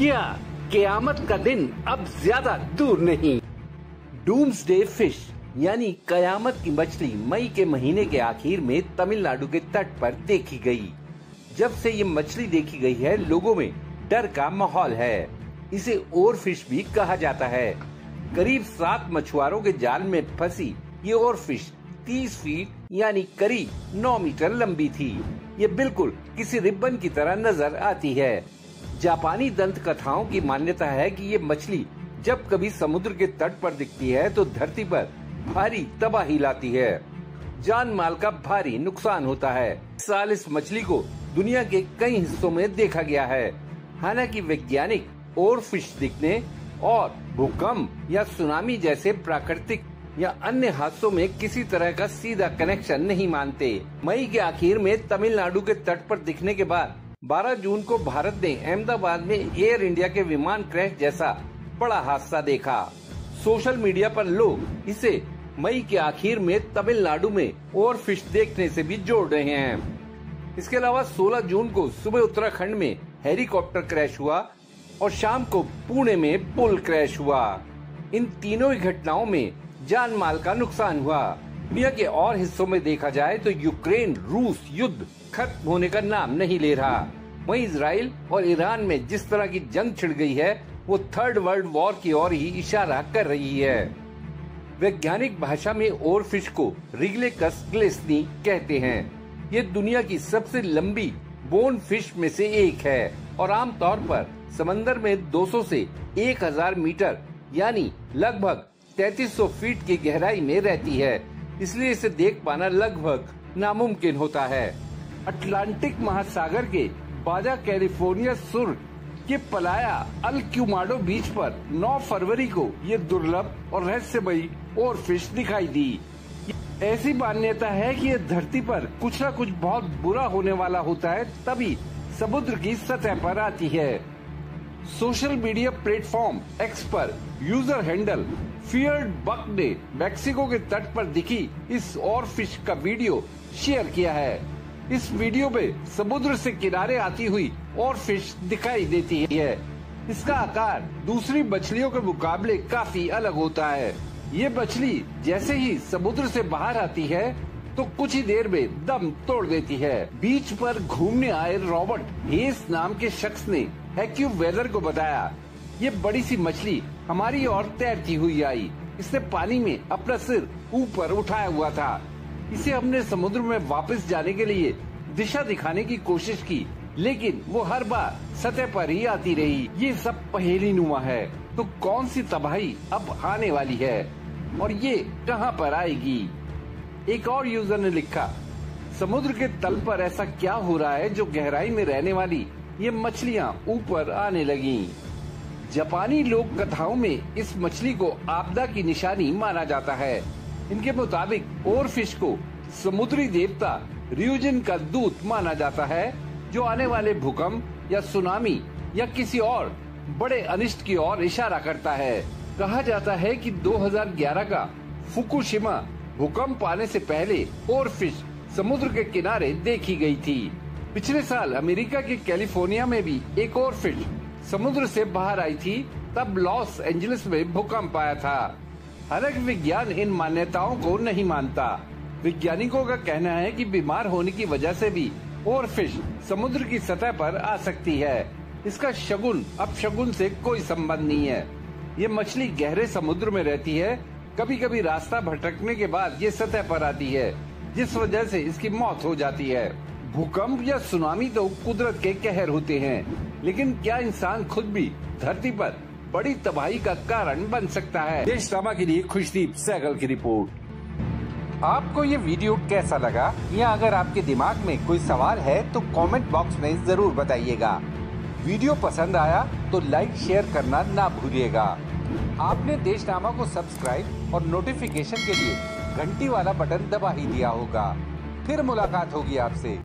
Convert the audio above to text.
क्या क़यामत का दिन अब ज्यादा दूर नहीं। डूम्सडे फिश यानी कयामत की मछली मई के महीने के आखिर में तमिलनाडु के तट पर देखी गई। जब से ये मछली देखी गई है, लोगों में डर का माहौल है। इसे ओर फिश भी कहा जाता है। करीब 7 मछुआरों के जाल में फंसी ये ओर फिश 30 फीट यानी करीब 9 मीटर लंबी थी। ये बिल्कुल किसी रिबन की तरह नजर आती है। जापानी दंत कथाओं की मान्यता है कि ये मछली जब कभी समुद्र के तट पर दिखती है तो धरती पर भारी तबाही लाती है, जान माल का भारी नुकसान होता है। इस साल इस मछली को दुनिया के कई हिस्सों में देखा गया है। हालांकि वैज्ञानिक ओर फिश दिखने और भूकंप या सुनामी जैसे प्राकृतिक या अन्य हादसों में किसी तरह का सीधा कनेक्शन नहीं मानते। मई के आखिर में तमिलनाडु के तट पर दिखने के बाद 12 जून को भारत ने अहमदाबाद में एयर इंडिया के विमान क्रैश जैसा बड़ा हादसा देखा। सोशल मीडिया पर लोग इसे मई के आखिर में तमिलनाडु में ओर फिश देखने से भी जोड़ रहे हैं। इसके अलावा 16 जून को सुबह उत्तराखंड में हेलीकॉप्टर क्रैश हुआ और शाम को पुणे में पुल क्रैश हुआ। इन तीनों ही घटनाओं में जान माल का नुकसान हुआ। दुनिया के और हिस्सों में देखा जाए तो यूक्रेन रूस युद्ध खत्म होने का नाम नहीं ले रहा। वहीं इजराइल और ईरान में जिस तरह की जंग छिड़ गई है वो थर्ड वर्ल्ड वॉर की ओर ही इशारा कर रही है। वैज्ञानिक भाषा में ओर फिश को रिगलेकस ग्लेसनी कहते हैं। ये दुनिया की सबसे लंबी बोन फिश में से एक है और आमतौर पर समंदर में 200 से 1000 मीटर यानी लगभग 3300 फीट की गहराई में रहती है। इसलिए इसे देख पाना लगभग नामुमकिन होता है। अटलांटिक महासागर के बाजा कैलिफोर्निया सुर के पलाया अल क्यूमाडो बीच पर 9 फरवरी को ये दुर्लभ और रहस्यमयी ओर फिश दिखाई दी। ऐसी मान्यता है कि ये धरती पर कुछ न कुछ बहुत बुरा होने वाला होता है तभी समुद्र की सतह पर आती है। सोशल मीडिया प्लेटफॉर्म एक्स पर यूजर हैंडल फियर्ड बक ने मैक्सिको के तट पर दिखी इस ओर फिश का वीडियो शेयर किया है। इस वीडियो में समुद्र से किनारे आती हुई और फिश दिखाई देती है। इसका आकार दूसरी मछलियों के मुकाबले काफी अलग होता है। ये मछली जैसे ही समुद्र से बाहर आती है तो कुछ ही देर में दम तोड़ देती है। बीच पर घूमने आए रॉबर्ट हेस नाम के शख्स ने एक्यूवेदर को बताया, ये बड़ी सी मछली हमारी ओर तैरती हुई आई। इसने पानी में अपना सिर ऊपर उठाया हुआ था। इसे हमने समुद्र में वापस जाने के लिए दिशा दिखाने की कोशिश की, लेकिन वो हर बार सतह पर ही आती रही। ये सब पहेली नुमा है, तो कौन सी तबाही अब आने वाली है और ये कहां पर आएगी। एक और यूजर ने लिखा, समुद्र के तल पर ऐसा क्या हो रहा है जो गहराई में रहने वाली ये मछलियां ऊपर आने लगी। जापानी लोक कथाओं में इस मछली को आपदा की निशानी माना जाता है। इनके मुताबिक ओर फिश को समुद्री देवता रियूजन का दूत माना जाता है जो आने वाले भूकंप या सुनामी या किसी और बड़े अनिष्ट की ओर इशारा करता है। कहा जाता है कि 2011 का फुकुशिमा भूकंप आने से पहले ओर फिश समुद्र के किनारे देखी गई थी। पिछले साल अमेरिका के कैलिफोर्निया में भी एक और फिश समुद्र से बाहर आई थी, तब लॉस एंजलिस में भूकंप आया था। हालांकि विज्ञान इन मान्यताओं को नहीं मानता। वैज्ञानिकों का कहना है कि बीमार होने की वजह से भी ओर फिश समुद्र की सतह पर आ सकती है। इसका शगुन अपशगुन से कोई संबंध नहीं है। ये मछली गहरे समुद्र में रहती है। कभी कभी रास्ता भटकने के बाद ये सतह पर आती है, जिस वजह से इसकी मौत हो जाती है। भूकंप या सुनामी तो कुदरत के कहर होते हैं, लेकिन क्या इंसान खुद भी धरती पर बड़ी तबाही का कारण बन सकता है। देशनामा के लिए खुशदीप सहगल की रिपोर्ट। आपको ये वीडियो कैसा लगा या अगर आपके दिमाग में कोई सवाल है तो कमेंट बॉक्स में जरूर बताइएगा। वीडियो पसंद आया तो लाइक शेयर करना ना भूलिएगा। आपने देशनामा को सब्सक्राइब और नोटिफिकेशन के लिए घंटी वाला बटन दबा ही दिया होगा। फिर मुलाकात होगी आपसे।